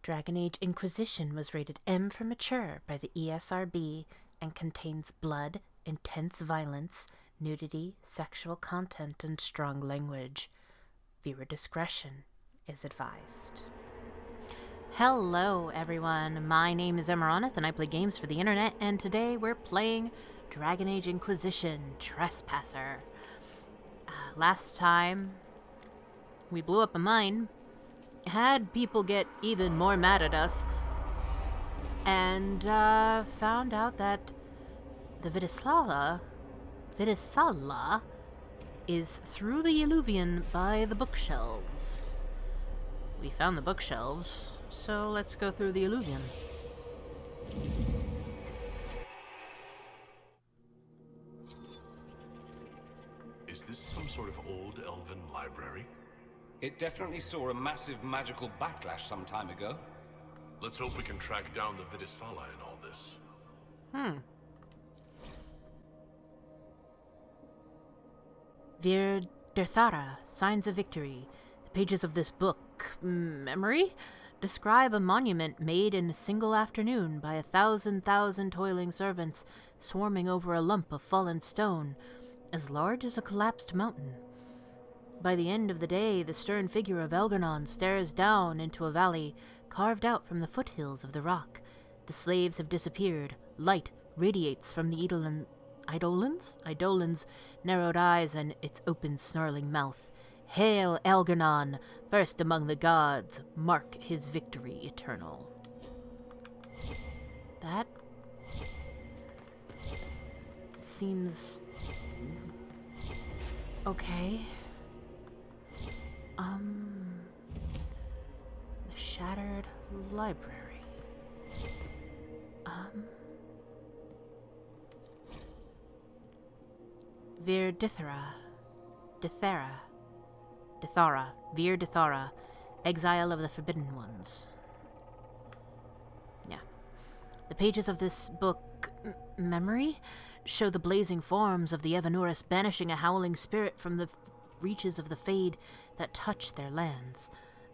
Dragon Age Inquisition was rated M for mature by the ESRB and contains blood, intense violence, nudity, sexual content, and strong language. Viewer discretion is advised. Hello everyone, my name is Amaronith and I play games for the internet, and today we're playing Dragon Age Inquisition Trespasser. Last time we blew up a mine, had people get even more mad at us, and found out that the Viddasala is through the alluvion by the bookshelves. We found the bookshelves, so let's go through the alluvion. Is this some sort of old elven library? It definitely saw a massive magical backlash some time ago. Let's hope we can track down the Viddasala in all this. Viddasala, Signs of Victory. The pages of this book, memory, describe a monument made in a single afternoon by 1,000 toiling servants swarming over a lump of fallen stone, as large as a collapsed mountain. By the end of the day, the stern figure of Algernon stares down into a valley carved out from the foothills of the rock. The slaves have disappeared. Light radiates from the Eidolon's narrowed eyes and its open, snarling mouth. Hail, Algernon, first among the gods. Mark his victory eternal. That seems okay. The Shattered Library. Viddasala, Exile of the Forbidden Ones. Yeah. The pages of this book, memory, show the blazing forms of the Amaronith banishing a howling spirit from the reaches of the Fade that touch their lands.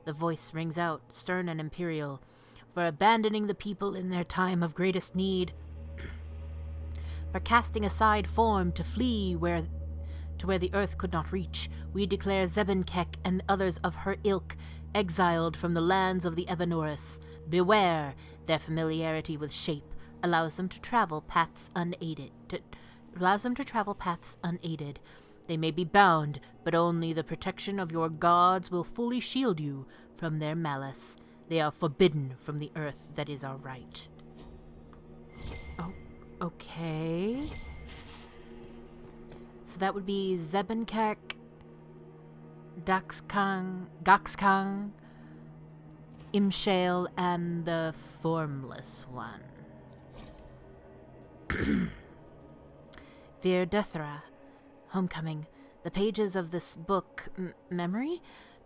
The voice rings out, stern and imperial, for abandoning the people in their time of greatest need, for casting aside form to flee where the earth could not reach, we declare Zebenkek and others of her ilk exiled from the lands of the Amaronith. Beware! Their familiarity with shape allows them to travel paths unaided. They may be bound, but only the protection of your gods will fully shield you from their malice. They are forbidden from the earth that is our right. Oh, okay. So that would be Zebenkek, Gaxkang, Imshale, and the Formless One. Viddasala, Homecoming. The pages of this book, memory,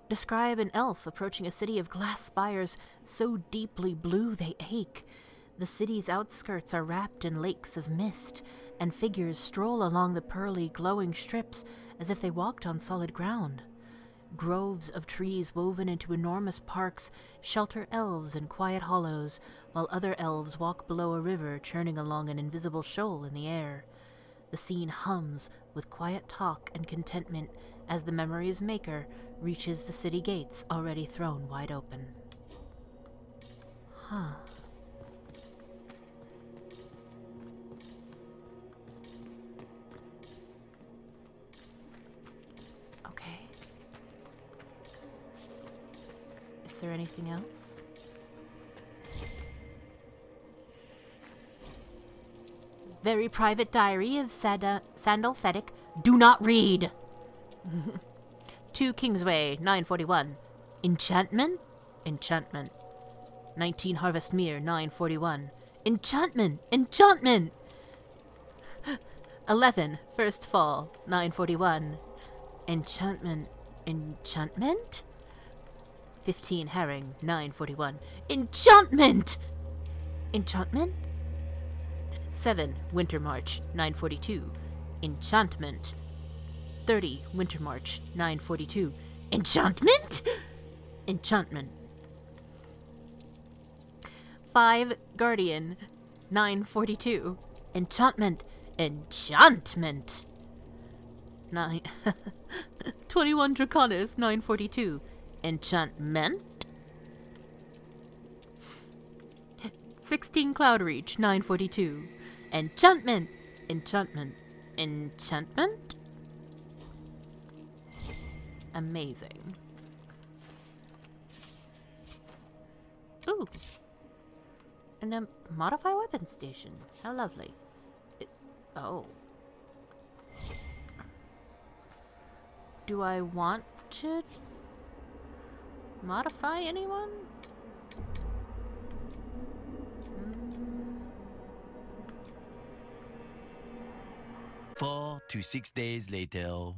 describe an elf approaching a city of glass spires so deeply blue they ache. The city's outskirts are wrapped in lakes of mist, and figures stroll along the pearly, glowing strips as if they walked on solid ground. Groves of trees woven into enormous parks shelter elves in quiet hollows, while other elves walk below a river churning along an invisible shoal in the air. The scene hums with quiet talk and contentment as the memory's maker reaches the city gates already thrown wide open. Okay. Is there anything else? Very private diary of Sandal Feddick. Do not read! 2 Kingsway, 941. Enchantment? 19 Harvest Mere, 941. Enchantment! 11 First Fall, 941. Enchantment? 15 Herring, 941. Enchantment! 7 Winter March, 942. Enchantment. 30 Winter March, 942. Enchantment? 5 Guardian, 942. Enchantment. Enchantment! 21 Draconis, 942. Enchantment? 16 Cloudreach, 942. Enchantment! Enchantment. Enchantment? Amazing. Ooh. And a modify weapon station. How lovely. Oh. Do I want to modify anyone? 4 to 6 days later.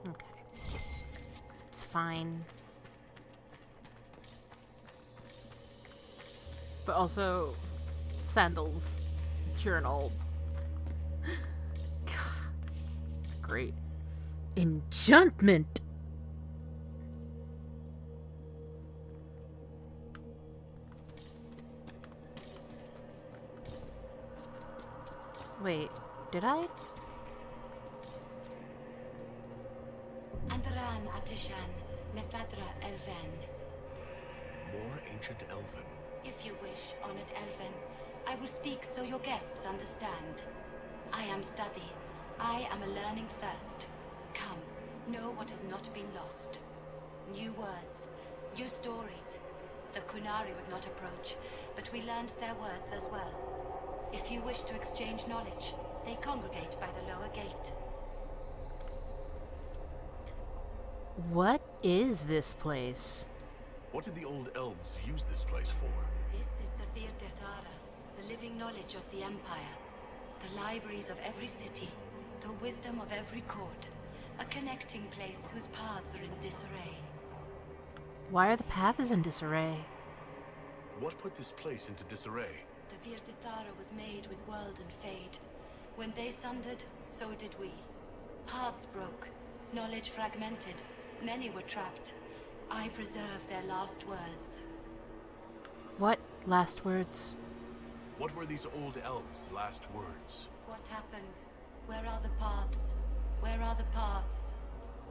Okay. It's fine. But also, Sandal's journal. It's great. Enchantment! Wait, did I? Andaran Atishan, Methadra Elven. More ancient Elven. If you wish, honored Elven, I will speak so your guests understand. I am study. I am a learning thirst. Come, know what has not been lost. New words, new stories. The Kunari would not approach, but we learned their words as well. If you wish to exchange knowledge, they congregate by the lower gate. What is this place? What did the old elves use this place for? This is the Viddasala, the living knowledge of the Empire. The libraries of every city, the wisdom of every court. A connecting place whose paths are in disarray. Why are the paths in disarray? What put this place into disarray? The Viddasala was made with world and fade. When they sundered, so did we. Paths broke, knowledge fragmented, many were trapped. I preserved their last words. What last words? What were these old elves' last words? What happened? Where are the paths? Where are the paths?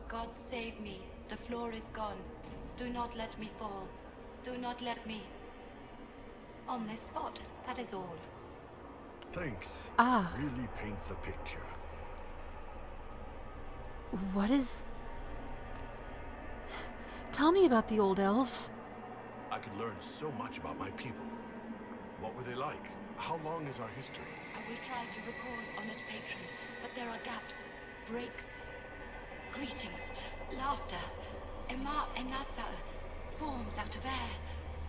God save me. The floor is gone. Do not let me fall. Do not let me... On this spot, that is all. Thanks. Ah. Really paints a picture. What is... Tell me about the old elves. I could learn so much about my people. What were they like? How long is our history? I will try to recall, honored patron, but there are gaps, breaks. Greetings, laughter, Ema Enasal, forms out of air,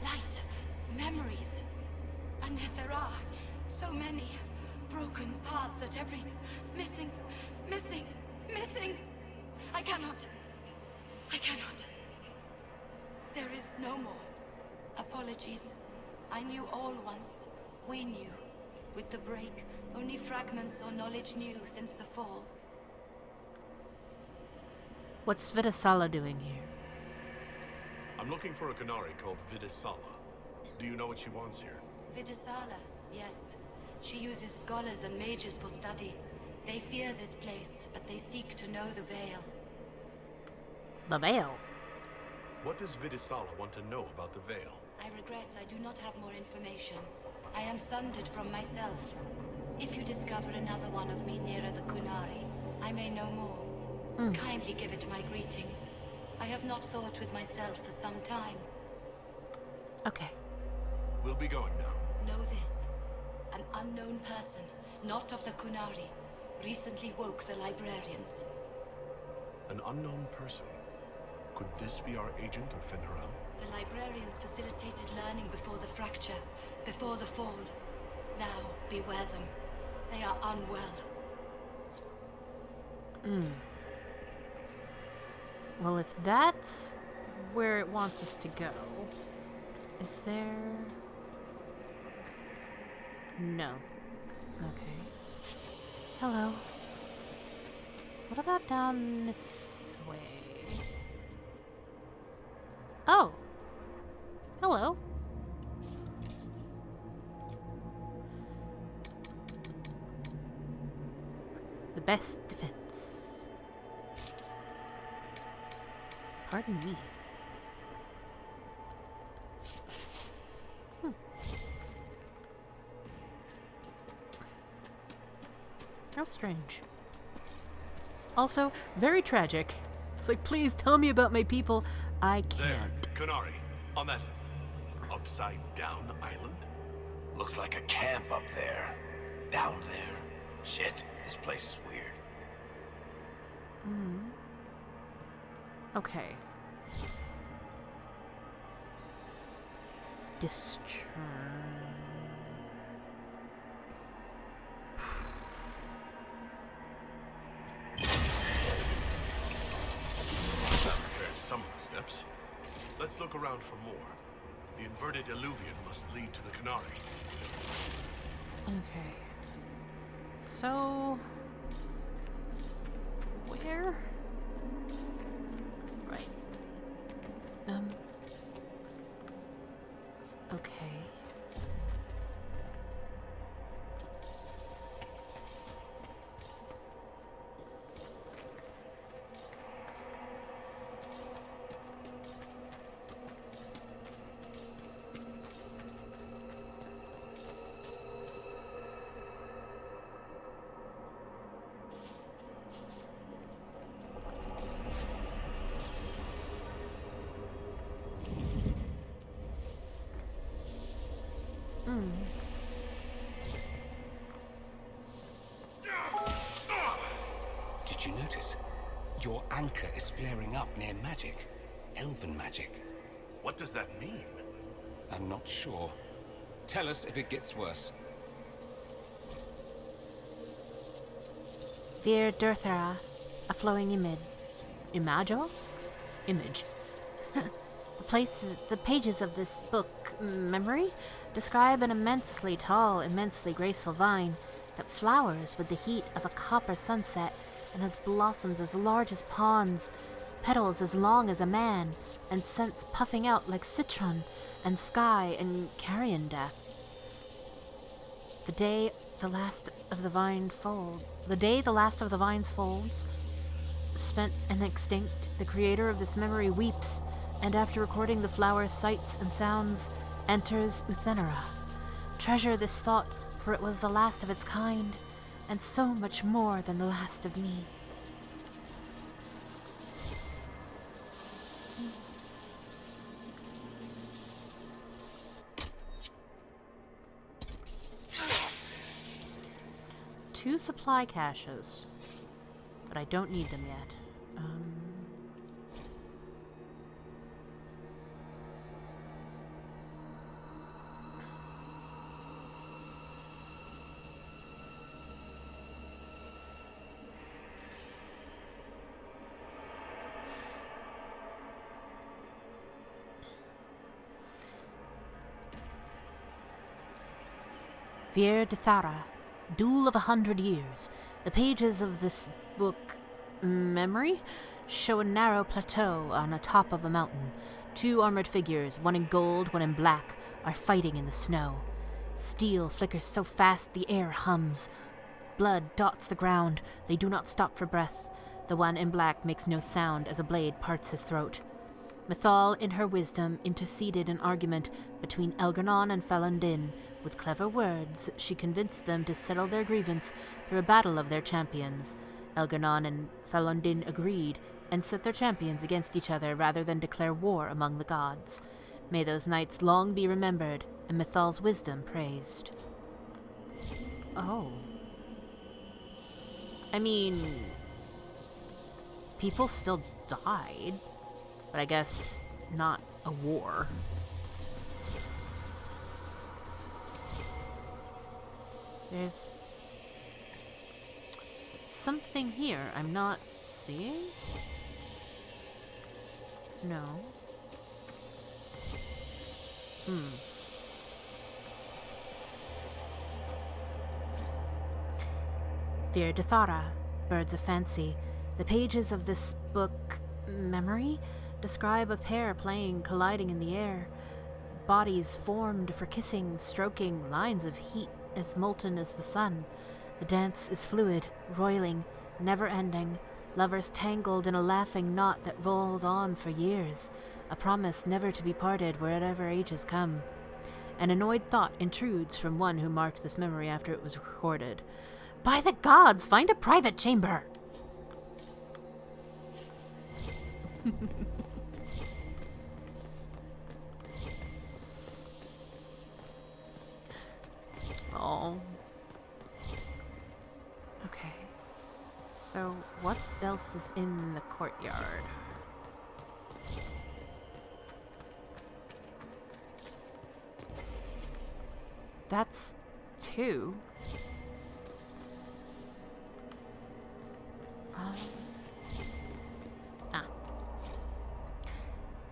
light, memories. And yet there are so many broken paths at every... Missing. I cannot. There is no more. Apologies. I knew all once. We knew. With the break, only fragments or knowledge new since the fall. What's Viddasala doing here? I'm looking for a Kunari called Viddasala. Do you know what she wants here? Viddasala, yes. She uses scholars and mages for study. They fear this place, but they seek to know the Veil. The Veil. What does Viddasala want to know about the Veil? I regret I do not have more information. I am sundered from myself. If you discover another one of me nearer the Kunari, I may know more. Kindly give it my greetings. I have not thought with myself for some time. Okay. We'll be going now. Know this. An unknown person, not of the Kunari, recently woke the librarians. An unknown person? Could this be our agent of Fenrirel? The librarians facilitated learning before the fracture, before the fall. Now, beware them. They are unwell. Well, if that's where it wants us to go, is there... No. Okay. Hello. What about down this way? Oh. Hello. best defense. Pardon me. How strange. Also, very tragic. It's like, please tell me about my people. I There, can't. Canary, on that upside-down island. Looks like a camp up there. Down there. Shit, this place is weird. Okay. Discharge. That repairs some of the steps. Let's look around for more. The inverted alluvion must lead to the Canary. Okay. So... where? Right. Okay. Did you notice? Your anchor is flaring up near magic. Elven magic. What does that mean? I'm not sure. Tell us if it gets worse. Viddasala, a flowing image. Image. The pages of this book, Memory, describe an immensely tall, immensely graceful vine that flowers with the heat of a copper sunset and has blossoms as large as ponds, petals as long as a man, and scents puffing out like citron and sky and carrion death. The day the last of the vines folds, spent and extinct, the creator of this memory weeps, and after recording the flower's sights and sounds, enters Uthenera. Treasure this thought, for it was the last of its kind, and so much more than the last of me. Two supply caches, but I don't need them yet. Viddasala, Duel of 100 Years. The pages of this book, Memory, show a narrow plateau on the top of a mountain. Two armored figures, one in gold, one in black, are fighting in the snow. Steel flickers so fast the air hums. Blood dots the ground. They do not stop for breath. The one in black makes no sound as a blade parts his throat. Mythal, in her wisdom, interceded in argument between Elgar'nan and Felondin. With clever words, she convinced them to settle their grievance through a battle of their champions. Elgar'nan and Felondin agreed, and set their champions against each other rather than declare war among the gods. May those nights long be remembered, and Mythal's wisdom praised. Oh. I mean, people still died, but I guess not a war. There's something here I'm not seeing? No. Viddasala, Birds of Fancy. The pages of this book, Memory, describe a pair playing, colliding in the air. Bodies formed for kissing, stroking, lines of heat as molten as the sun. The dance is fluid, roiling, never-ending, lovers tangled in a laughing knot that rolls on for years, a promise never to be parted wherever ages come. An annoyed thought intrudes from one who marked this memory after it was recorded. By the gods, find a private chamber! Oh. Okay. So, what else is in the courtyard? That's 2.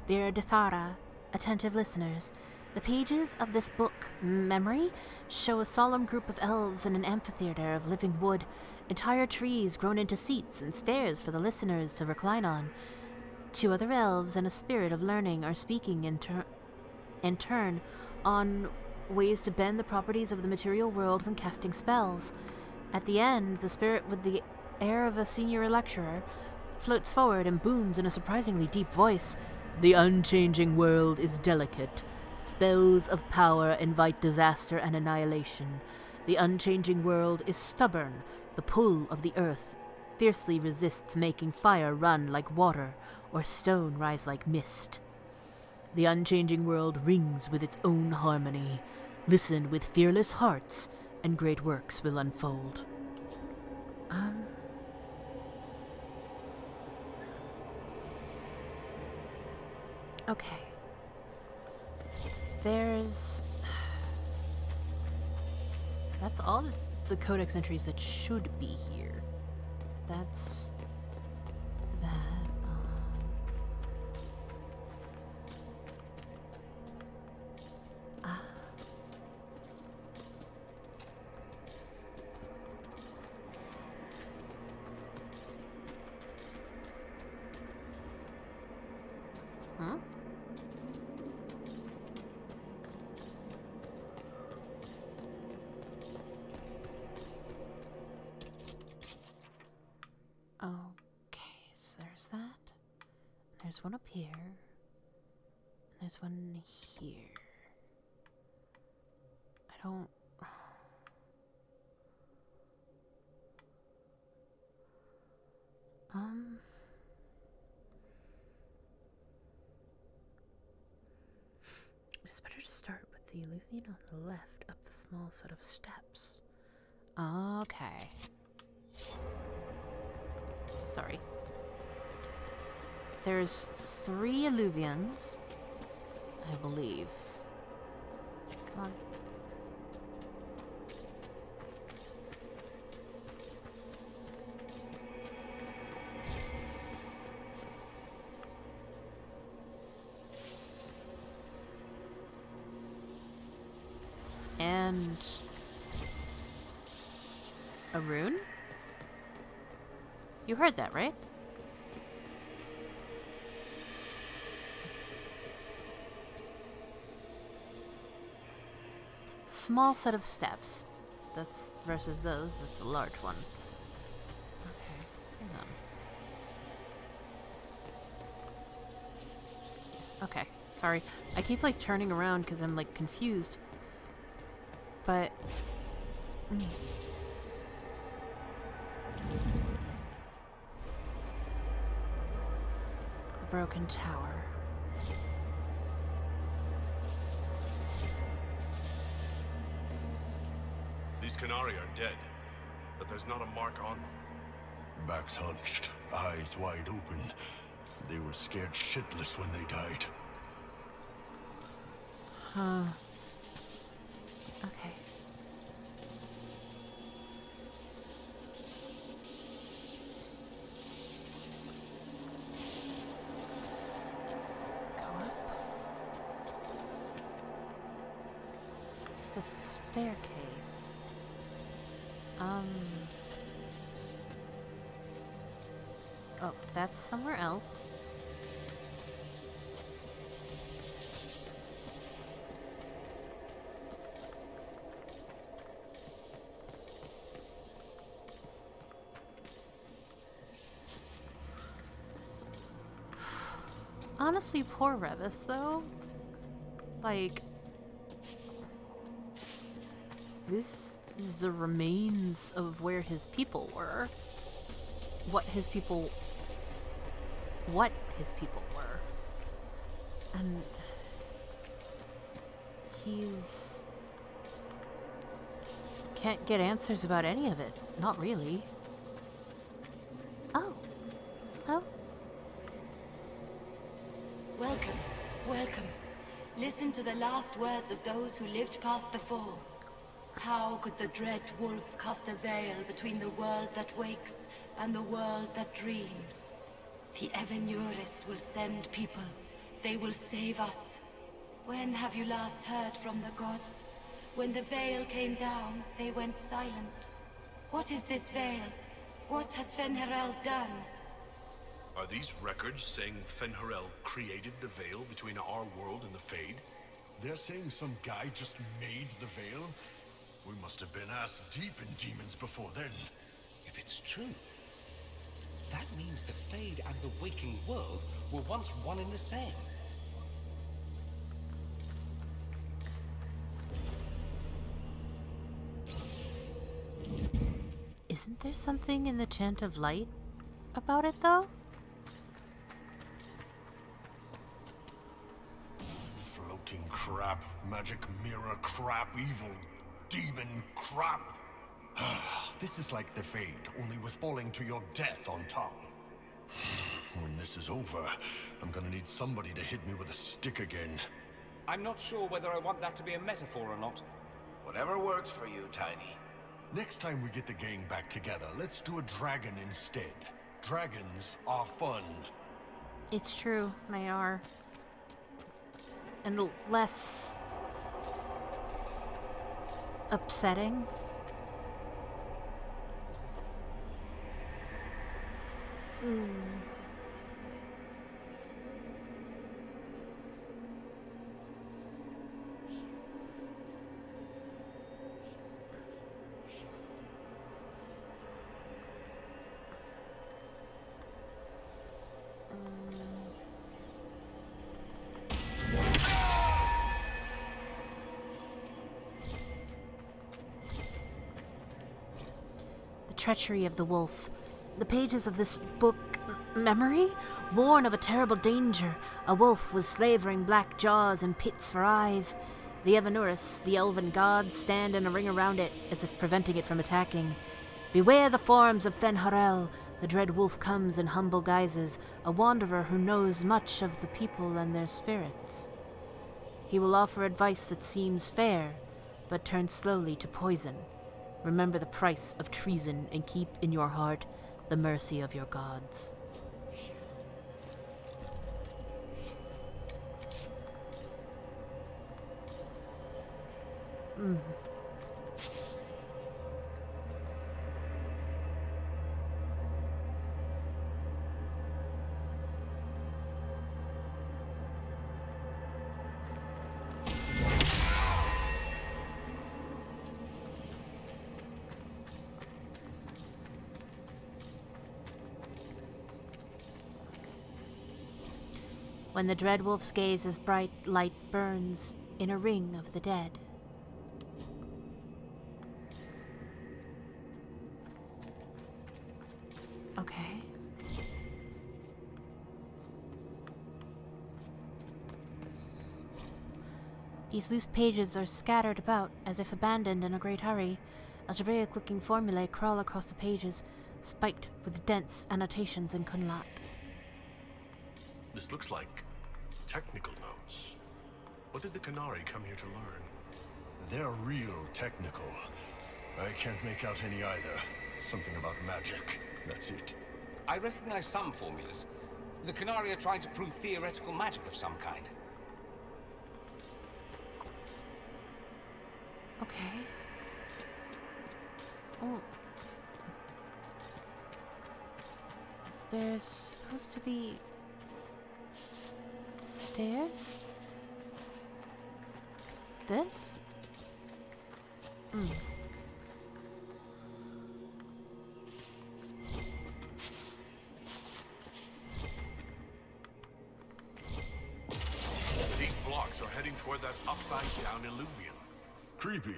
Viddasala, attentive listeners, the pages of this book, Memory, show a solemn group of elves in an amphitheater of living wood, entire trees grown into seats and stairs for the listeners to recline on. 2 other elves and a spirit of learning are speaking in turn on ways to bend the properties of the material world when casting spells. At the end, the spirit with the air of a senior lecturer floats forward and booms in a surprisingly deep voice. The unchanging world is delicate. Spells of power invite disaster and annihilation. The unchanging world is stubborn. The pull of the earth fiercely resists making fire run like water or stone rise like mist. The unchanging world rings with its own harmony. Listen with fearless hearts, and great works will unfold. Okay. There's... That's all the codex entries that should be here. That's... that... Huh? Okay, so there's that. There's one up here. There's one here. I don't... It's better to start with the Illuvian on the left up the small set of steps. Okay. Sorry. There's 3 Illuvians, I believe. Come on. And a rune? You heard that, right? Small set of steps. That's versus those. That's a large one. Okay, hang on. Okay, sorry. I keep like turning around because I'm like confused. But... The broken tower. These Canari are dead, but there's not a mark on them. Backs hunched, eyes wide open. They were scared shitless when they died. Huh. Okay. Go up. The staircase. Oh, that's somewhere else. Honestly, poor Revas, though. Like, this is the remains of where his people were. What his people were. And he's... can't get answers about any of it. Not really. Oh. Welcome, welcome. Listen to the last words of those who lived past the fall. How could the dread wolf cast a veil between the world that wakes and the world that dreams? The Amaronith will send people. They will save us. When have you last heard from the gods? When the veil came down, they went silent. What is this veil? What has Fen'Harel done? Are these records saying Fen'Harel created the veil between our world and the Fade? They're saying some guy just made the veil? We must have been ass deep in demons before then. If it's true, that means the Fade and the waking world were once one and the same. Isn't there something in the Chant of Light about it, though? Floating crap, magic mirror crap, evil demon crap. This is like the Fade, only with falling to your death on top. When this is over, I'm gonna need somebody to hit me with a stick again. I'm not sure whether I want that to be a metaphor or not. Whatever works for you, Tiny. Next time we get the gang back together, let's do a dragon instead. Dragons are fun. It's true, they are. And less upsetting. Treachery of the wolf. The pages of this book memory warn of a terrible danger. A wolf with slavering black jaws and pits for eyes. The Amaronith, the elven gods, stand in a ring around it, as if preventing it from attacking. Beware the forms of Fen'Harel. The dread wolf comes in humble guises, a wanderer who knows much of the people and their spirits. He will offer advice that seems fair, but turns slowly to poison. Remember the price of treason and keep in your heart the mercy of your gods. When the dread wolf's gaze is bright, light burns in a ring of the dead. Okay. These loose pages are scattered about, as if abandoned in a great hurry. Algebraic-looking formulae crawl across the pages, spiked with dense annotations in Kunlat. This looks like technical notes. What did the Qunari come here to learn? They're real technical. I can't make out any either. Something about magic. That's it. I recognize some formulas. The Qunari are trying to prove theoretical magic of some kind. Okay. Oh. There's supposed to be stairs? This? heading toward that upside-down illuvian. Creepy.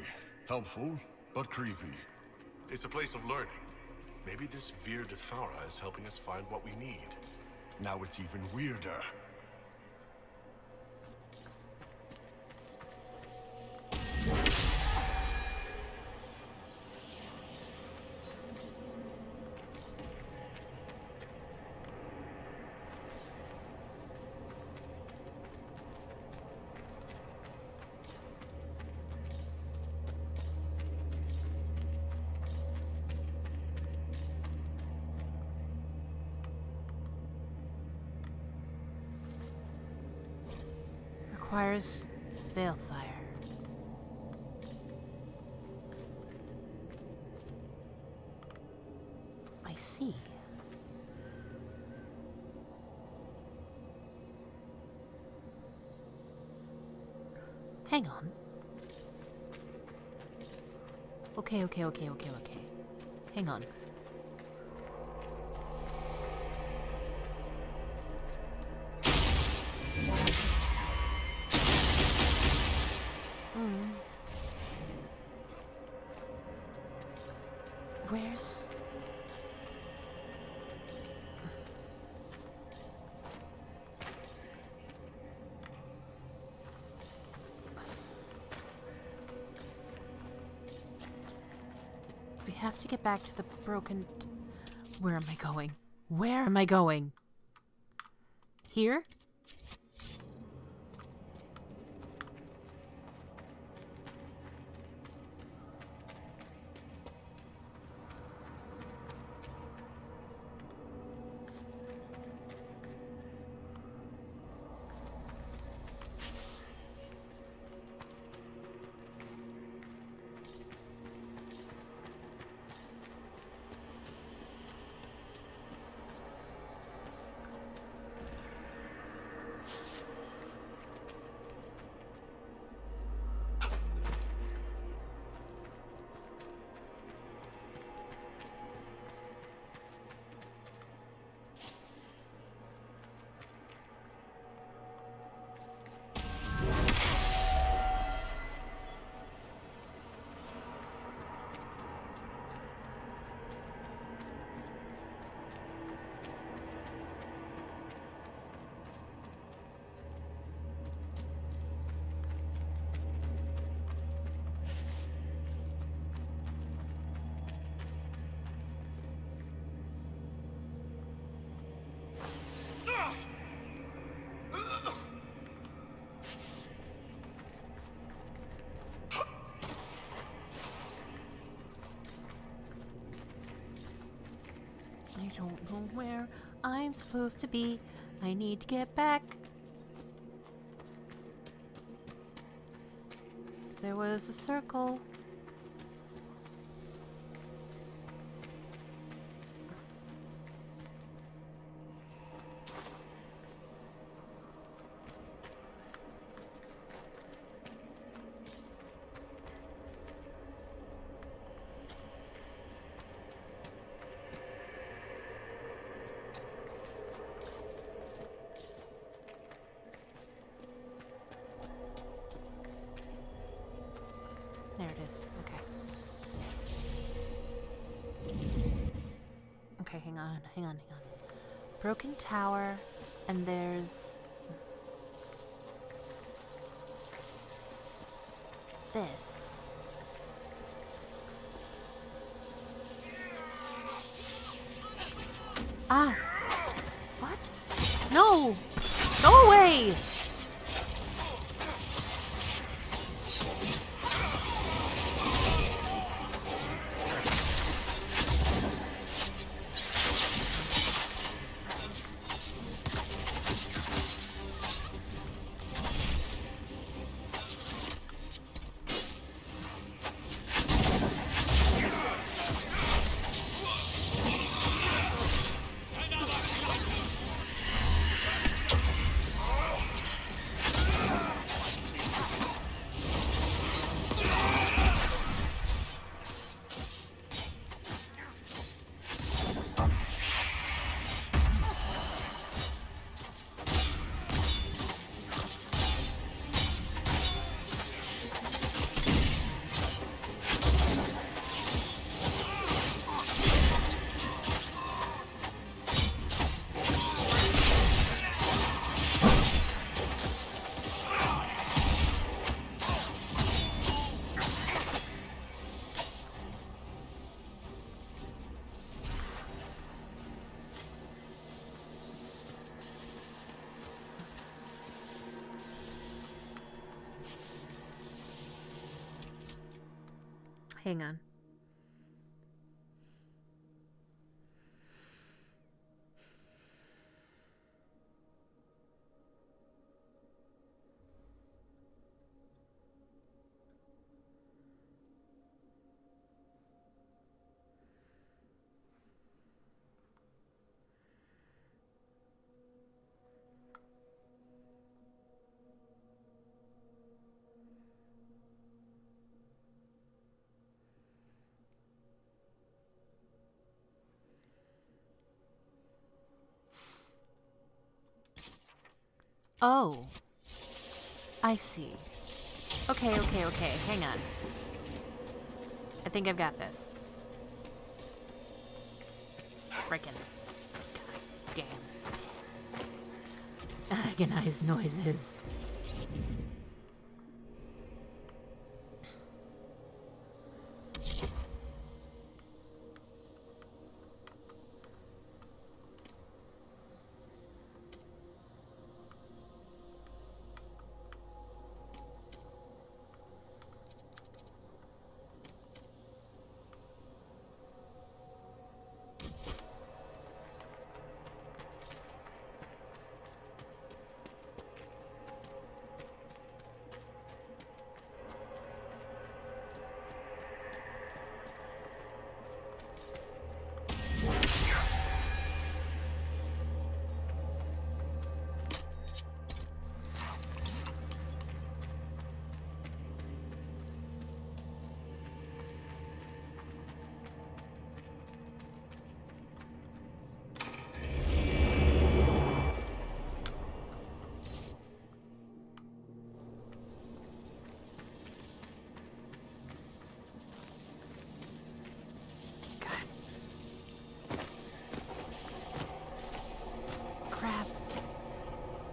Helpful, but creepy. It's a place of learning. Maybe this Viddasala is helping us find what we need. Now it's even weirder. Requires Veilfire. I see. Hang on. Okay. Hang on. Where's... We have to get back to the broken... Where am I going? Where am I going? Here? I don't know where I'm supposed to be. I need to get back. There was a circle. There it is. Okay. Okay, hang on. Broken tower, and there's... this. Ah! What? No! Go away! hang on. Oh. I see. Okay. Hang on. I think I've got this. Frickin'. God damn. Agonized noises.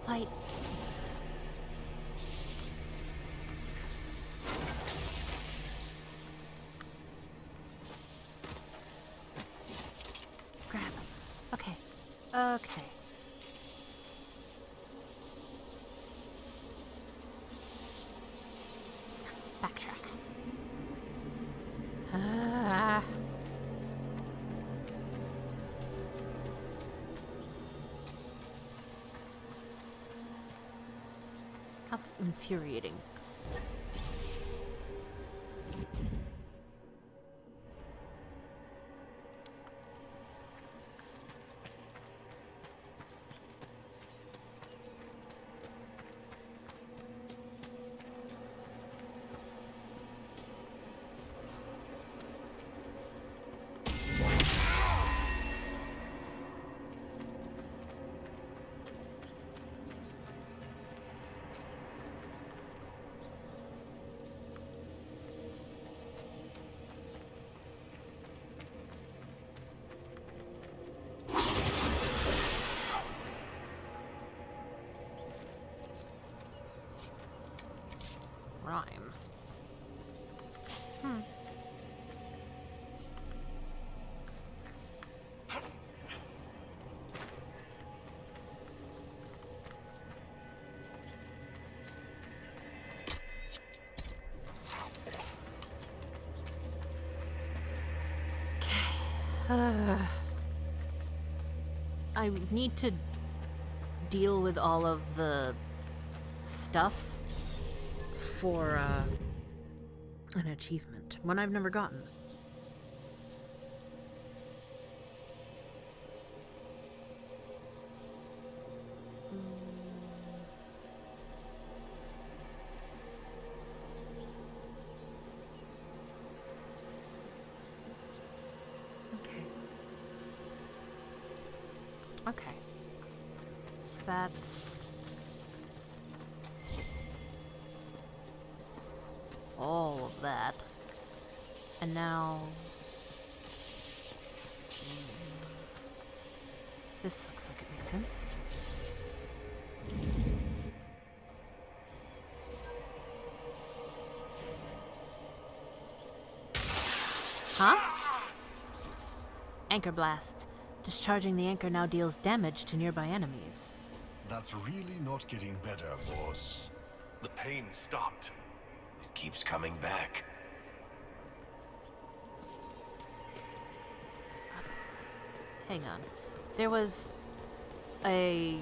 Light. Grab. Okay. Backtrack. How infuriating. Rhyme. I need to deal with all of the stuff for an achievement, one I've never gotten. Okay. So that's all of that. And now this looks like it makes sense. Huh? Anchor blast. Discharging the anchor now deals damage to nearby enemies. That's really not getting better, boss. The pain stopped. It keeps coming back. Hang on. There was a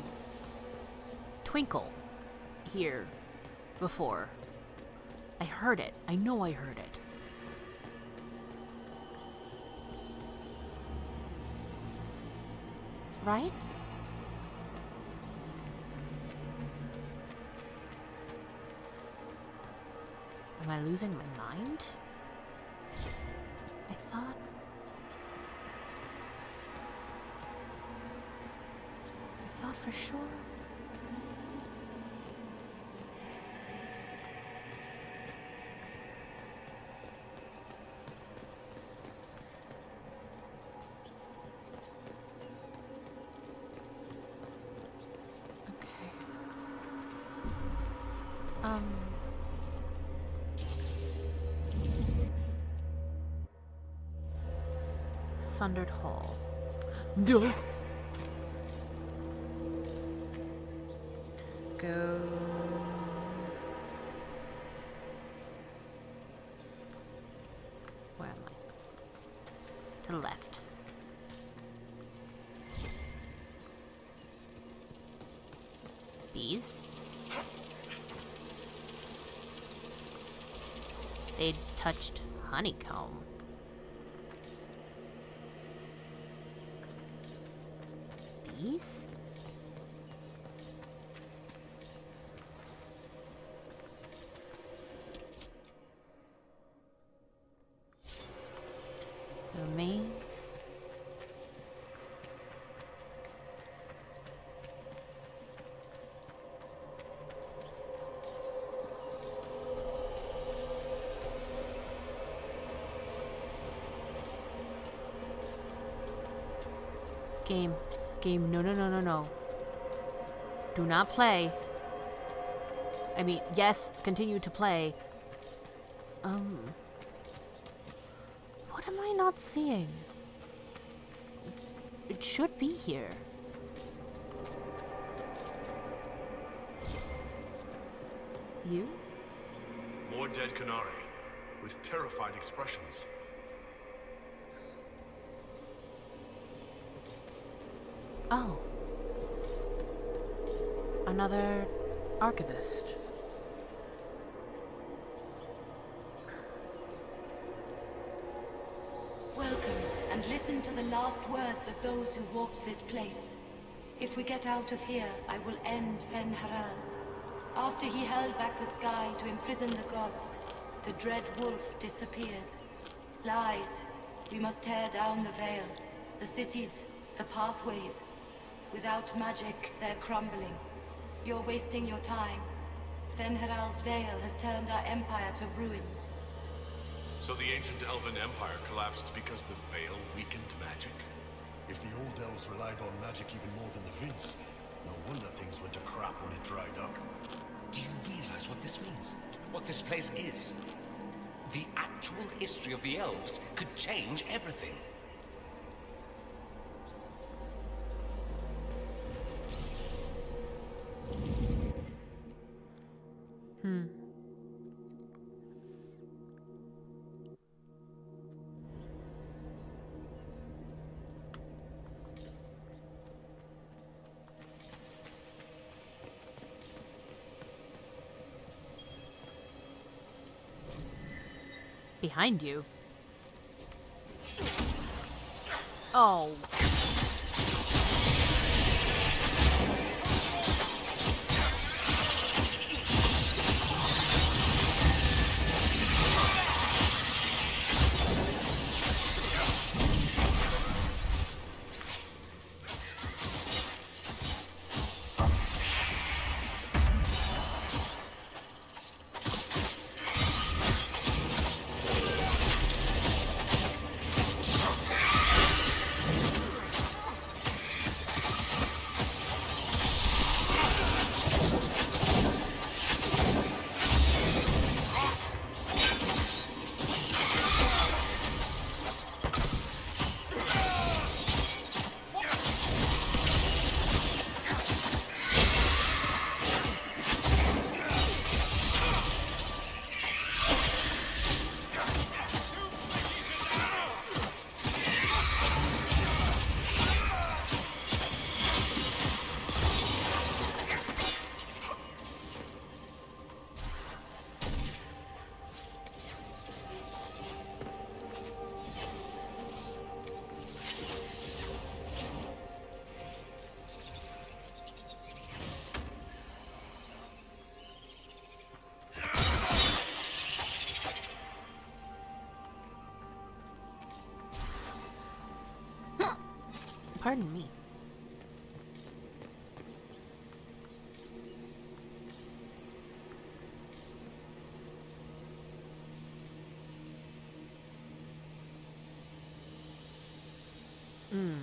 twinkle here before. I heard it. I know I heard it. Right? Am I losing my mind? I thought for sure. Sundered Hall. Duh. Go. Where am I? To the left. Bees. They touched honeycomb. Bees? Remains. Game, no. Do not play. I mean, yes, continue to play. What am I not seeing? It should be here. You? More dead Canari, with terrified expressions. Oh. Another archivist. Welcome, and listen to the last words of those who walked this place. If we get out of here, I will end Fen-Haral. After he held back the sky to imprison the gods, the dread wolf disappeared. Lies. We must tear down the veil, the cities, the pathways. Without magic, they're crumbling. You're wasting your time. Fen-Haral's veil has turned our empire to ruins. So the ancient Elven Empire collapsed because the veil weakened magic? If the old elves relied on magic even more than the Vince, no wonder things went to crap when it dried up. Do you realize what this means? What this place is? The actual history of the elves could change everything. Behind you. Oh. Okay.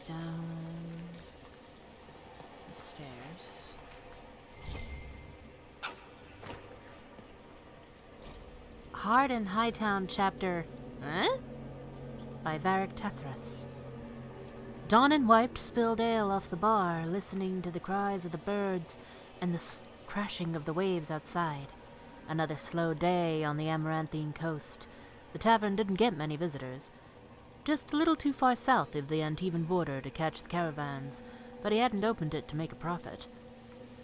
Down the stairs. Hard in Hightown chapter... by Varric Tethras. Donnan wiped spilled ale off the bar, listening to the cries of the birds and the crashing of the waves outside. Another slow day on the Amaranthine coast. The tavern didn't get many visitors. Just a little too far south of the Antivan border to catch the caravans, but he hadn't opened it to make a profit.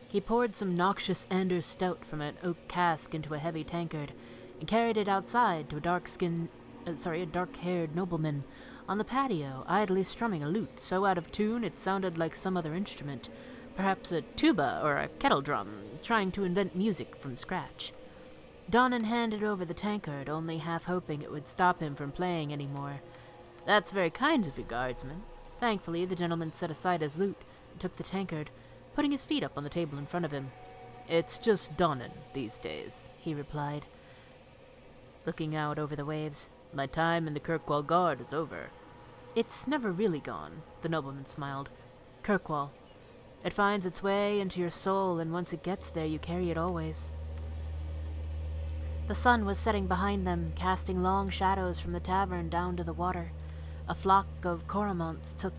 He poured some noxious Anders stout from an oak cask into a heavy tankard and carried it outside to a dark-haired nobleman on the patio, idly strumming a lute so out of tune it sounded like some other instrument, perhaps a tuba or a kettle drum, trying to invent music from scratch. Donnan handed over the tankard, only half hoping it would stop him from playing any more. "That's very kind of you, guardsman." Thankfully, the gentleman set aside his lute and took the tankard, putting his feet up on the table in front of him. "It's just Donnan these days," he replied, looking out over the waves. "My time in the Kirkwall Guard is over." "It's never really gone," the nobleman smiled. "Kirkwall. It finds its way into your soul, and once it gets there, you carry it always." The sun was setting behind them, casting long shadows from the tavern down to the water. A flock of cormorants took...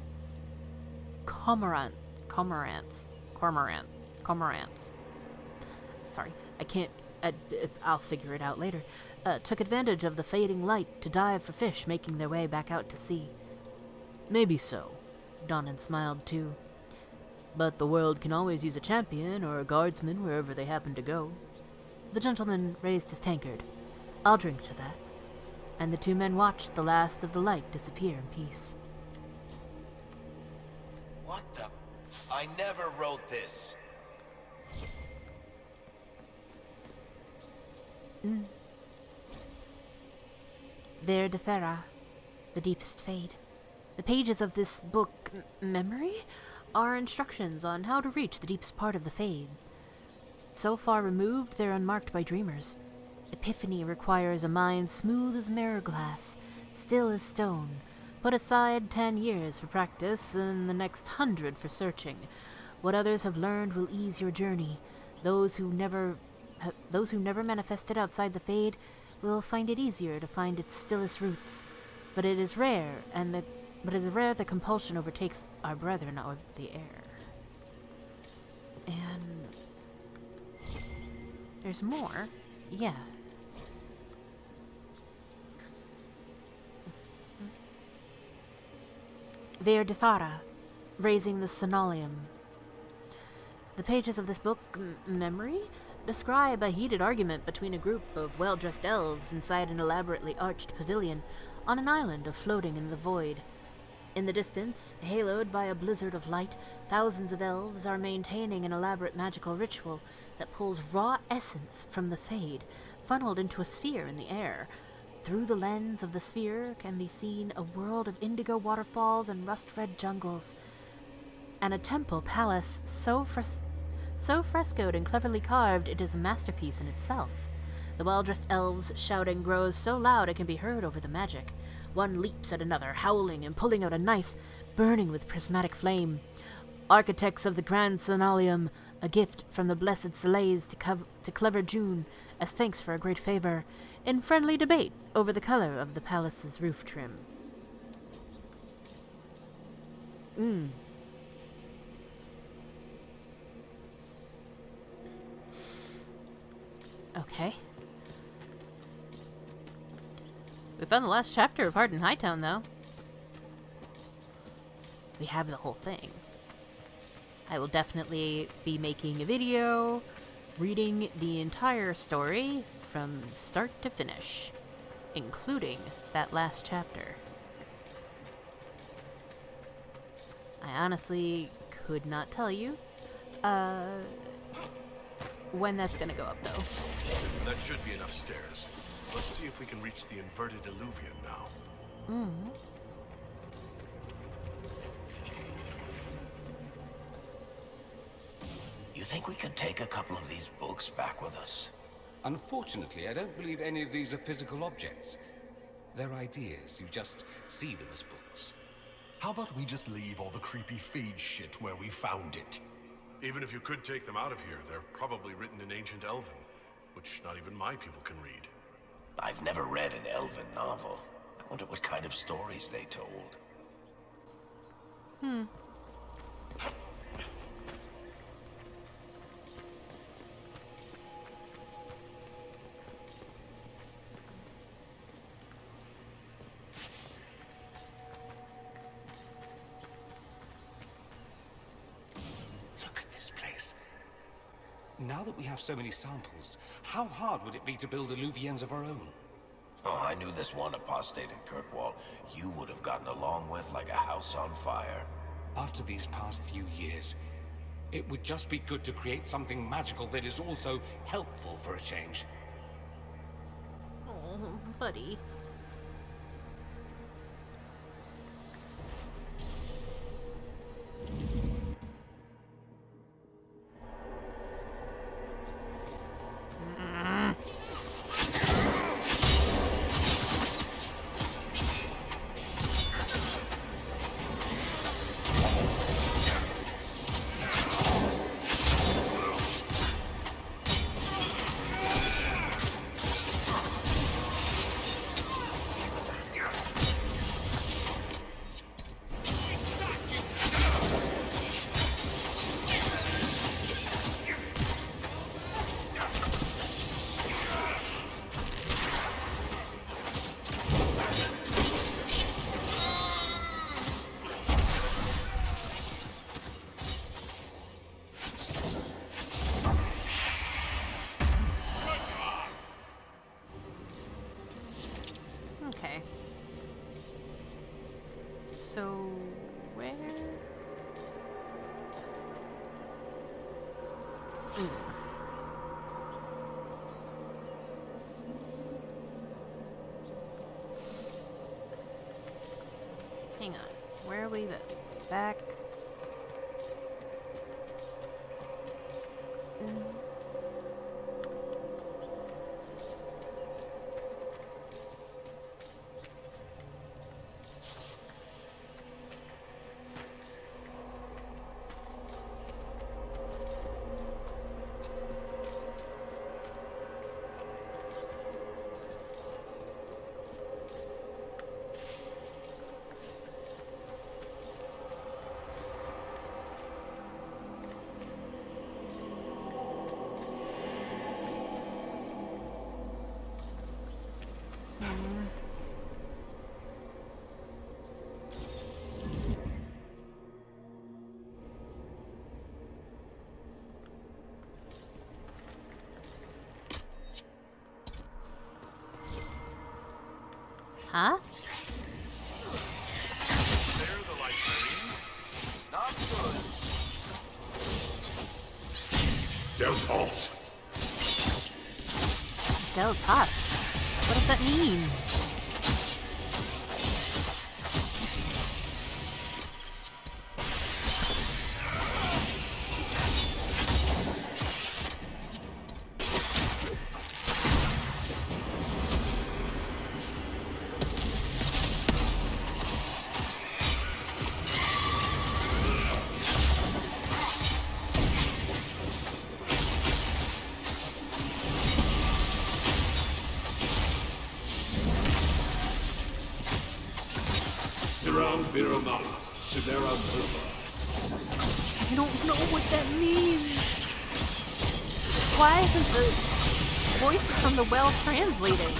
Cormorants. Sorry, I can't... I'll figure it out later. Took advantage of the fading light to dive for fish making their way back out to sea. "Maybe so." Donnan smiled too. "But the world can always use a champion or a guardsman wherever they happen to go." The gentleman raised his tankard. "I'll drink to that." And the two men watched the last of the light disappear in peace. What the... I never wrote this. Viddasala, the deepest fade. The pages of this book, Memory, are instructions on how to reach the deepest part of the fade. So far removed, they're unmarked by dreamers. Epiphany requires a mind smooth as mirror glass, still as stone. Put aside 10 years for practice, and the next 100 for searching. What others have learned will ease your journey. Those who never manifested outside the fade will find it easier to find its stillest roots. But it is rare, the compulsion overtakes our brethren of the air. And there's more. Yeah. Viddasala, raising the Sonalium. The pages of this book, Memory, describe a heated argument between a group of well-dressed elves inside an elaborately arched pavilion on an island floating in the void. In the distance, haloed by a blizzard of light, thousands of elves are maintaining an elaborate magical ritual that pulls raw essence from the fade, funneled into a sphere in the air. Through the lens of the sphere can be seen a world of indigo waterfalls and rust-red jungles, and a temple palace so frescoed and cleverly carved it is a masterpiece in itself. The well-dressed elves' shouting grows so loud it can be heard over the magic. One leaps at another, howling and pulling out a knife, burning with prismatic flame. Architects of the Grand Sonalium, a gift from the blessed Selays to clever June, as thanks for a great favor, in friendly debate over the color of the palace's roof trim. Okay. We found the last chapter of Hard in Hightown, though. We have the whole thing. I will definitely be making a video reading the entire story from start to finish, including that last chapter. I honestly could not tell you when that's gonna go up, though. That should be enough stairs. Let's see if we can reach the inverted alluvion now. You think we could take a couple of these books back with us? Unfortunately, I don't believe any of these are physical objects. They're ideas. You just see them as books. How about we just leave all the creepy feed shit where we found it? Even if you could take them out of here, they're probably written in ancient Elven, which not even my people can read. I've never read an Elven novel. I wonder what kind of stories they told. Look at this place. Now that we have so many samples, how hard would it be to build Illuvians of our own? Oh, I knew this one apostate in Kirkwall you would have gotten along with like a house on fire. After these past few years, it would just be good to create something magical that is also helpful for a change. Oh, buddy. Okay. So, where? Hang on. Where are we back? Huh? There, the light green. Not good. Deltos. Del Tot. What does that mean? I don't know what that means. Why isn't the voices from the well translating?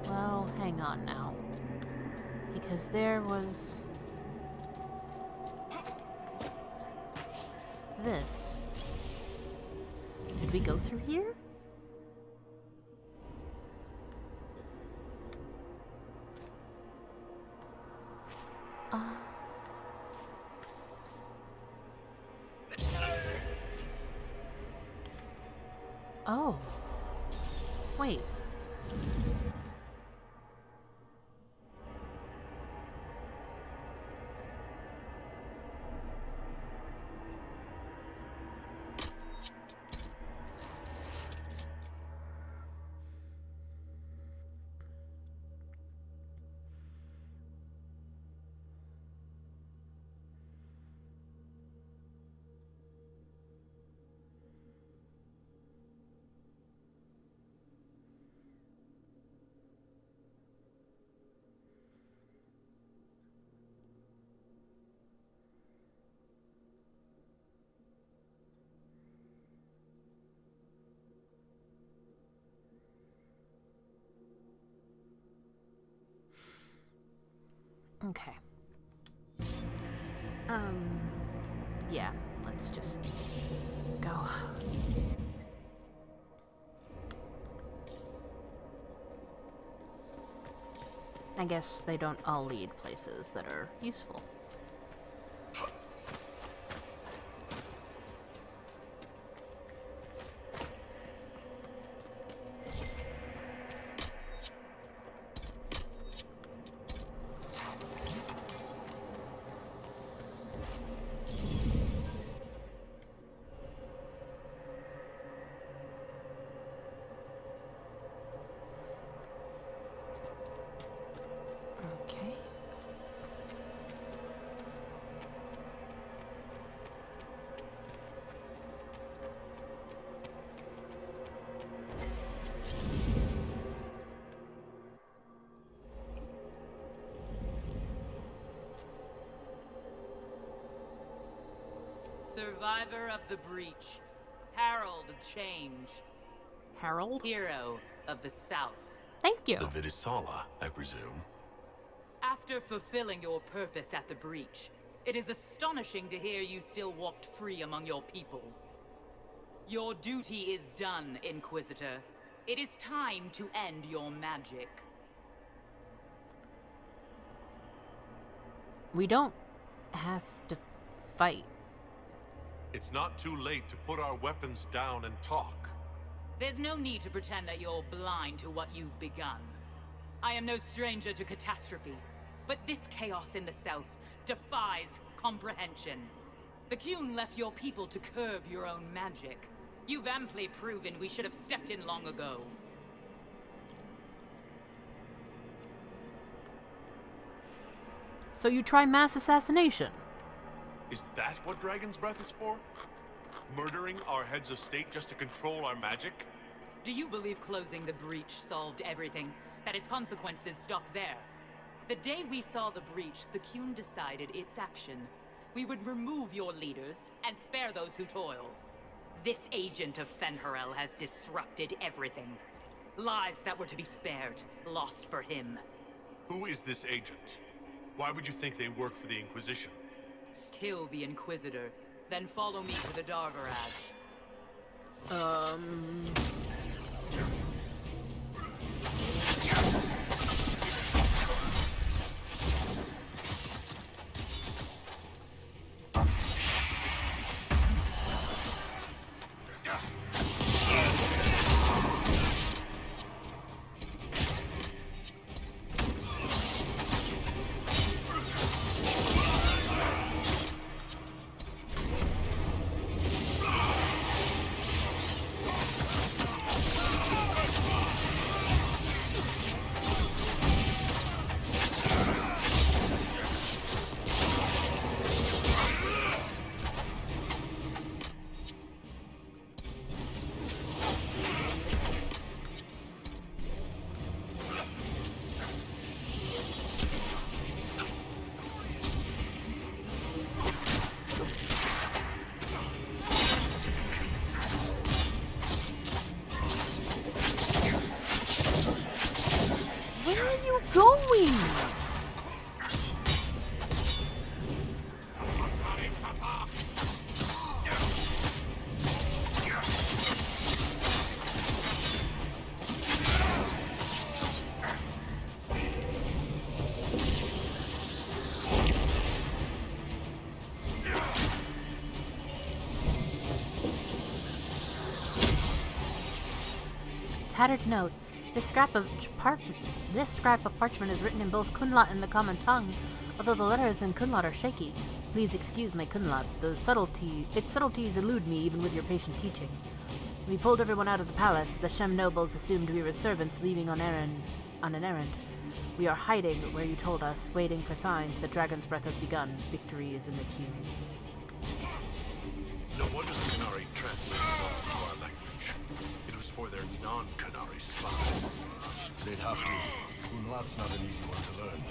Well, hang on now. Because there was... this. Did we go through here? Oh. Wait. Okay. Yeah, let's just go. I guess they don't all lead places that are useful. Okay. Survivor of the breach, herald of change, Harold? hero of the South. Thank you. The Viddasala, I presume. After fulfilling your purpose at the breach, it is astonishing to hear you still walked free among your people. Your duty is done, Inquisitor. It is time to end your magic. We don't have to fight. It's not too late to put our weapons down and talk. There's no need to pretend that you're blind to what you've begun. I am no stranger to catastrophe, but this chaos in the South defies comprehension. The Qun left your people to curb your own magic. You've amply proven we should have stepped in long ago. So you try mass assassination? Is that what Dragon's Breath is for? Murdering our heads of state just to control our magic? Do you believe closing the breach solved everything? That its consequences stop there? The day we saw the breach, the Qun decided its action. We would remove your leaders and spare those who toil. This agent of Fen'Harel has disrupted everything. Lives that were to be spared, lost for him. Who is this agent? Why would you think they work for the Inquisition? Kill the Inquisitor, then follow me to the Dargarad. tattered note. This scrap of parchment is written in both Kunlat and the common tongue, although the letters in Kunlat are shaky. Please excuse my Kunlat. Its subtleties elude me even with your patient teaching. We pulled everyone out of the palace. The Shem nobles assumed we were servants leaving on an errand. We are hiding where you told us, waiting for signs that Dragon's Breath has begun. Victory is in the queue. No wonder the Qunari translated it all into our language. It was for their non-Qunari spies. They'd have to. Kunlat's not an easy one to learn.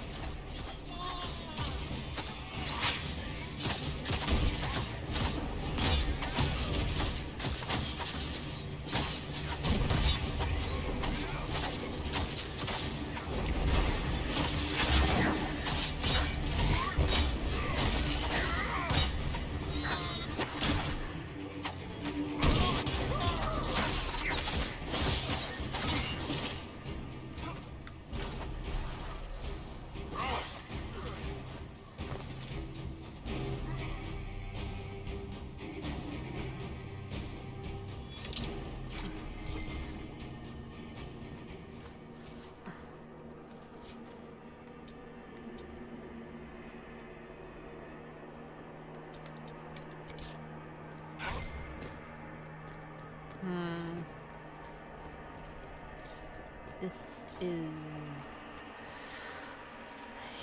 This is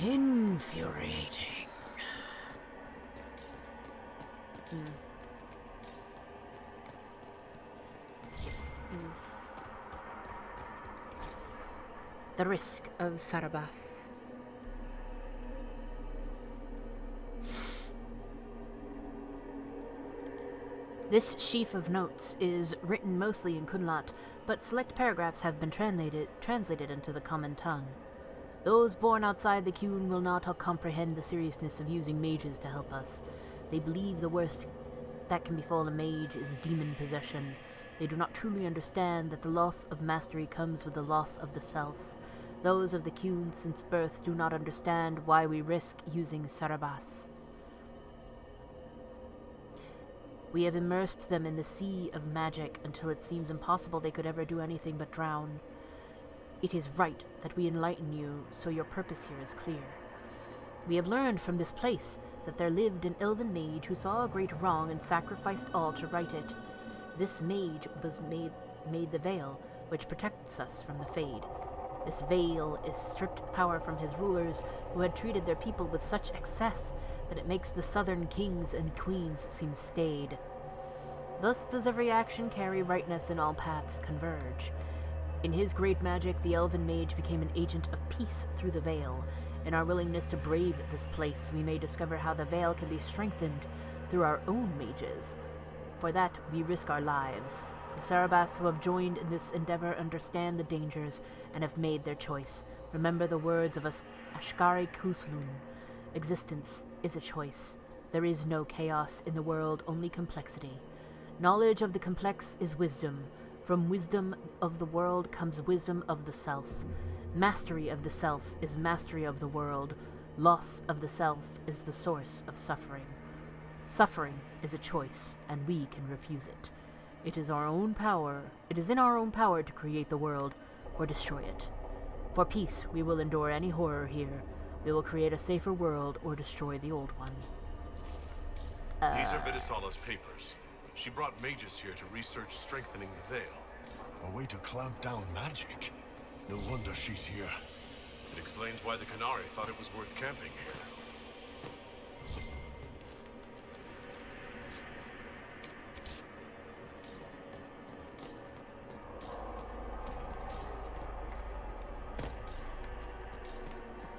infuriating. Is the risk of Sarabas. This sheaf of notes is written mostly in Kunlat, but select paragraphs have been translated into the common tongue. Those born outside the Qun will not comprehend the seriousness of using mages to help us. They believe the worst that can befall a mage is demon possession. They do not truly understand that the loss of mastery comes with the loss of the self. Those of the Qun since birth do not understand why we risk using Sarabas. We have immersed them in the sea of magic until it seems impossible they could ever do anything but drown. It is right that we enlighten you, so your purpose here is clear. We have learned from this place that there lived an elven mage who saw a great wrong and sacrificed all to right it. This mage made the veil, which protects us from the Fade. This veil is stripped power from his rulers, who had treated their people with such excess that it makes the southern kings and queens seem staid. Thus does every action carry rightness and all paths converge. In his great magic, the elven mage became an agent of peace through the veil. In our willingness to brave this place, we may discover how the veil can be strengthened through our own mages. For that, we risk our lives. The Sarabas who have joined in this endeavor understand the dangers and have made their choice. Remember the words of Ashkari Kuslun. Existence is a choice. There is no chaos in the world, only complexity. Knowledge of the complex is wisdom. From wisdom of the world comes wisdom of the self. Mastery of the self is mastery of the world. Loss of the self is the source of suffering. Suffering is a choice, and we can refuse it. It is in our own power to create the world or destroy it. For peace, we will endure any horror here. We will create a safer world or destroy the old one. These are Viddasala's papers. She brought mages here to research strengthening the veil. A way to clamp down magic. No wonder she's here. It explains why the Qunari thought it was worth camping here.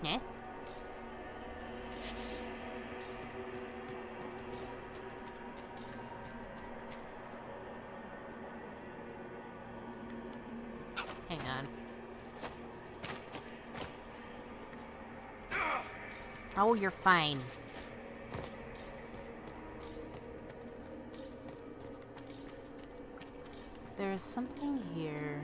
Yeah. Hang on. Oh, you're fine. There's something here.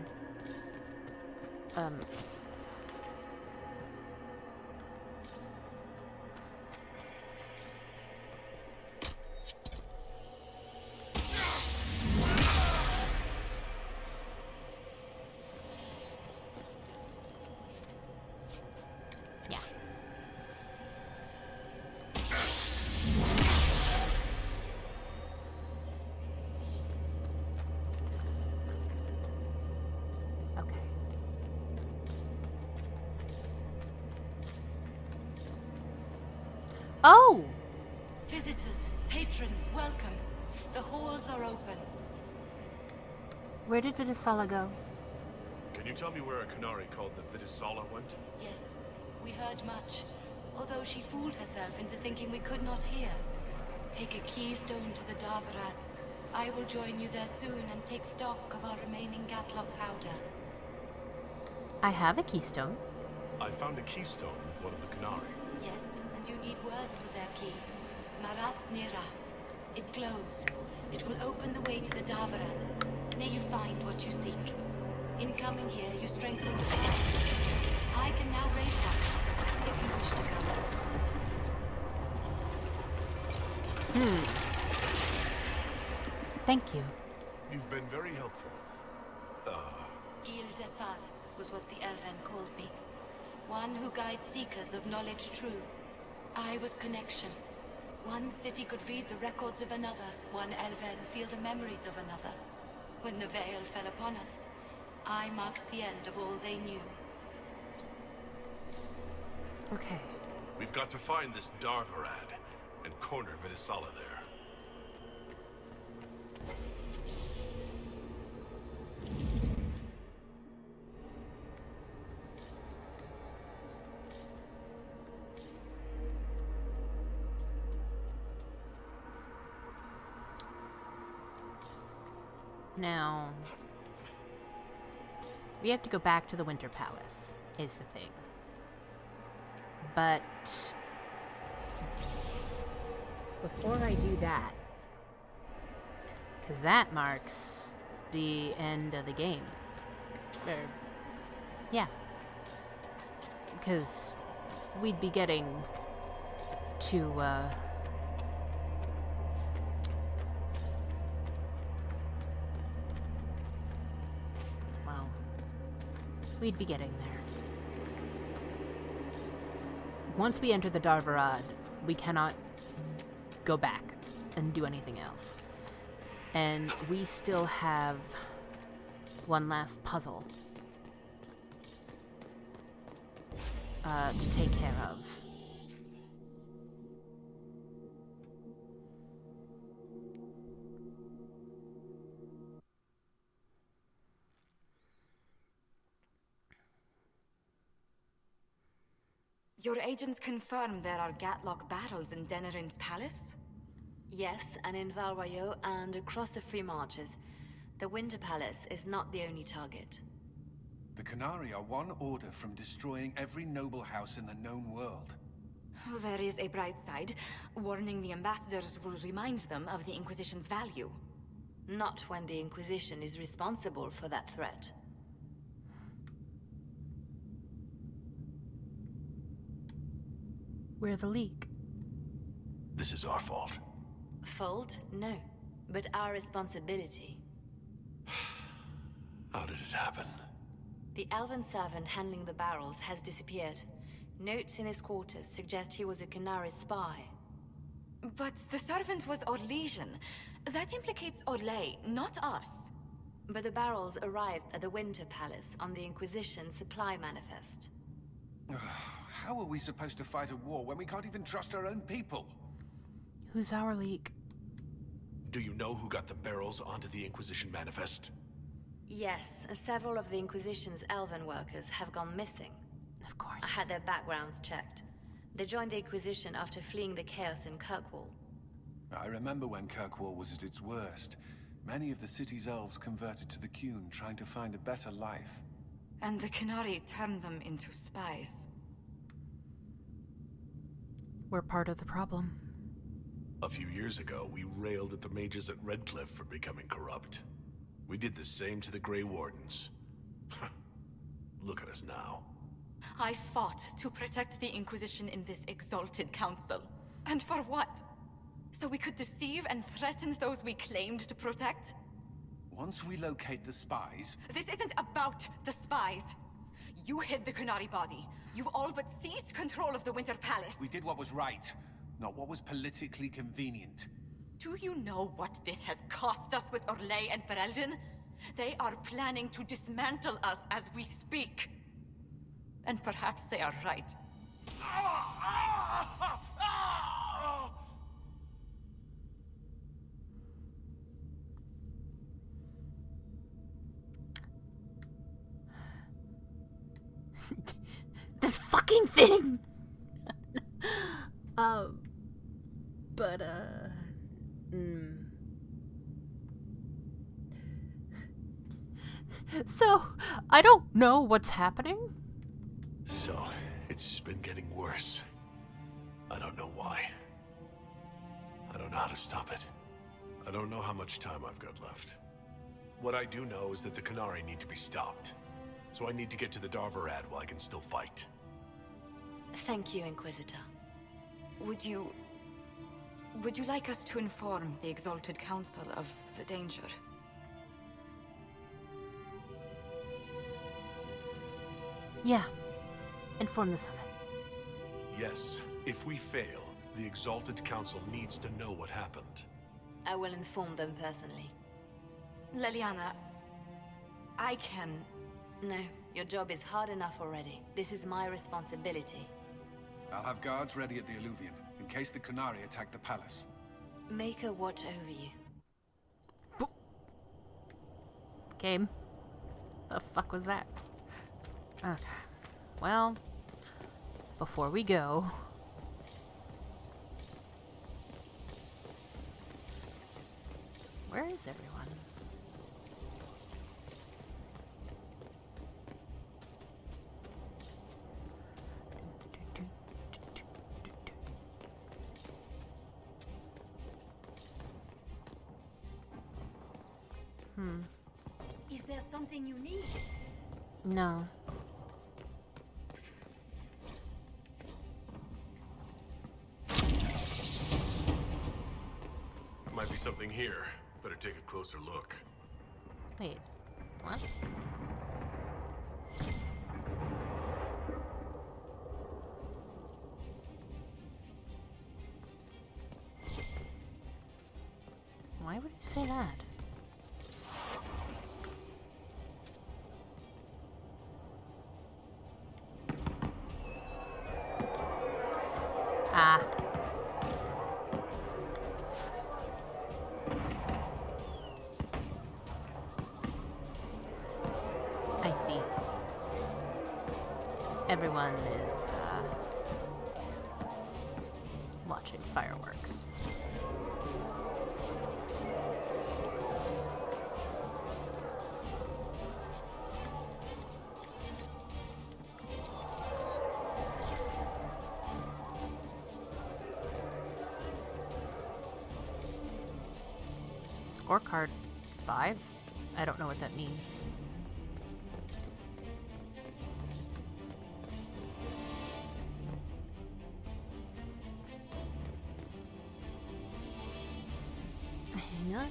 Oh! Visitors, patrons, welcome. The halls are open. Where did Viddasala go? Can you tell me where a Canary called the Viddasala went? Yes, we heard much, although she fooled herself into thinking we could not hear. Take a keystone to the Darvarad. I will join you there soon and take stock of our remaining Gatlock powder. I have a keystone. I found a keystone with one of the Canary. Yes, and you need words for their key. Maras Nira. It glows. It will open the way to the Darvarad. May you find what you seek. In coming here, you strengthen the bonds. I can now raise one, if you wish to go. Thank you. You've been very helpful. Gildethal was what the Elven called me. One who guides seekers of knowledge true. I was connection. One city could read the records of another, one Elven feel the memories of another. When the veil fell upon us, I marked the end of all they knew. Okay. We've got to find this Darvarad and corner Viddasala there. Now, we have to go back to the Winter Palace, is the thing. But before I do that, because that marks the end of the game. Yeah. Because we'd be getting to, we'd be getting there. Once we enter the Darvarad, we cannot go back and do anything else. And we still have one last puzzle to take care of. Your agents confirm there are Gatlock battles in Denerim's palace? Yes, and in Valroyo and across the Free Marches. The Winter Palace is not the only target. The Canary are one order from destroying every noble house in the known world. Oh, there is a bright side. Warning the ambassadors will remind them of the Inquisition's value. Not when the Inquisition is responsible for that threat. We're the League. This is our fault. Fault? No. But our responsibility. How did it happen? The elven servant handling the barrels has disappeared. Notes in his quarters suggest he was a Canary spy. But the servant was Orlesian. That implicates Orlais, not us. But the barrels arrived at the Winter Palace on the Inquisition supply manifest. How are we supposed to fight a war when we can't even trust our own people? Who's our League? Do you know who got the barrels onto the Inquisition manifest? Yes, several of the Inquisition's elven workers have gone missing. Of course. I had their backgrounds checked. They joined the Inquisition after fleeing the chaos in Kirkwall. I remember when Kirkwall was at its worst. Many of the city's elves converted to the Qun, trying to find a better life. And the Canary turned them into spies. We're part of the problem. A few years ago, we railed at the mages at Redcliffe for becoming corrupt. We did the same to the Grey Wardens. Look at us now. I fought to protect the Inquisition in this exalted council. And for what? So we could deceive and threaten those we claimed to protect? Once we locate the spies... This isn't about the spies. You hid the Canary body. You all but seized control of the Winter Palace. We did what was right, not what was politically convenient. Do you know what this has cost us with Orlais and Ferelden? They are planning to dismantle us as we speak. And perhaps they are right. This fucking thing! But, So, I don't know what's happening. So, it's been getting worse. I don't know why. I don't know how to stop it. I don't know how much time I've got left. What I do know is that the Qunari need to be stopped. So I need to get to the Darvarad while I can still fight. Thank you, Inquisitor. Would you like us to inform the Exalted Council of the danger? Yeah. Inform the Summit. Yes, if we fail, the Exalted Council needs to know what happened. I will inform them personally. Leliana, I can... No, your job is hard enough already. This is my responsibility. I'll have guards ready at the Alluvion, in case the Qunari attack the palace. Make her watch over you. Game. The fuck was that? Okay. Well, before we go... Where is everyone? Is there something you need? No. Might be something here. Better take a closer look. Wait. What? Why would he say that? Ah. I see. Everyone is, watching fireworks. Scorecard 5? I don't know what that means. Hang on.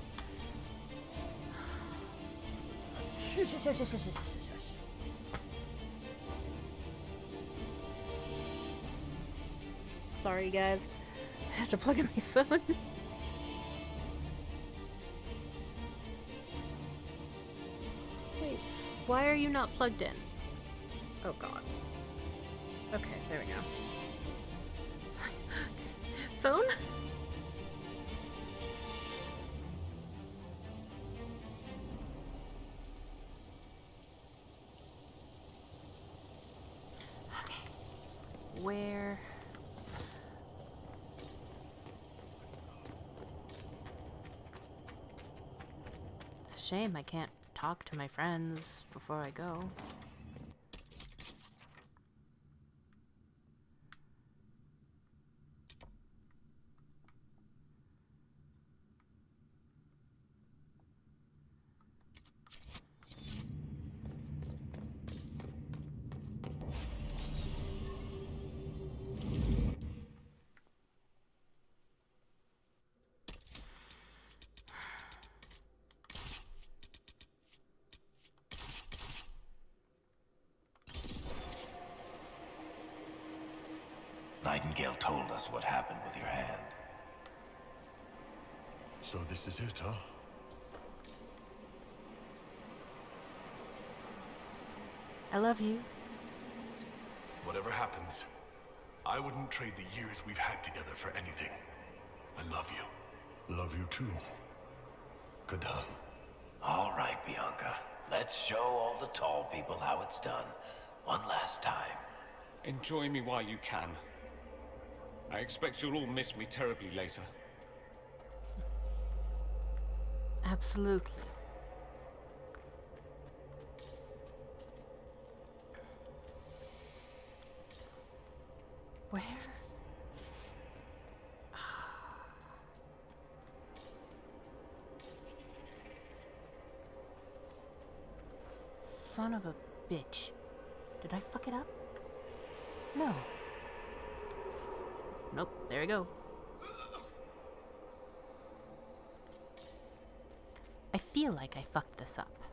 Sorry, guys. I have to plug in my phone. Wait, why are you not plugged in? Oh god. Okay, there we go. Phone? Okay. Where? It's a shame I can't talk to my friends before I go. Nightingale told us what happened with your hand. So this is it, huh? I love you. Whatever happens, I wouldn't trade the years we've had together for anything. I love you. Love you too. Good done. All right, Bianca. Let's show all the tall people how it's done. One last time. Enjoy me while you can. I expect you'll all miss me terribly later. Absolutely. Where? Son of a bitch. Did I fuck it up? No. Nope, there we go. I feel like I fucked this up.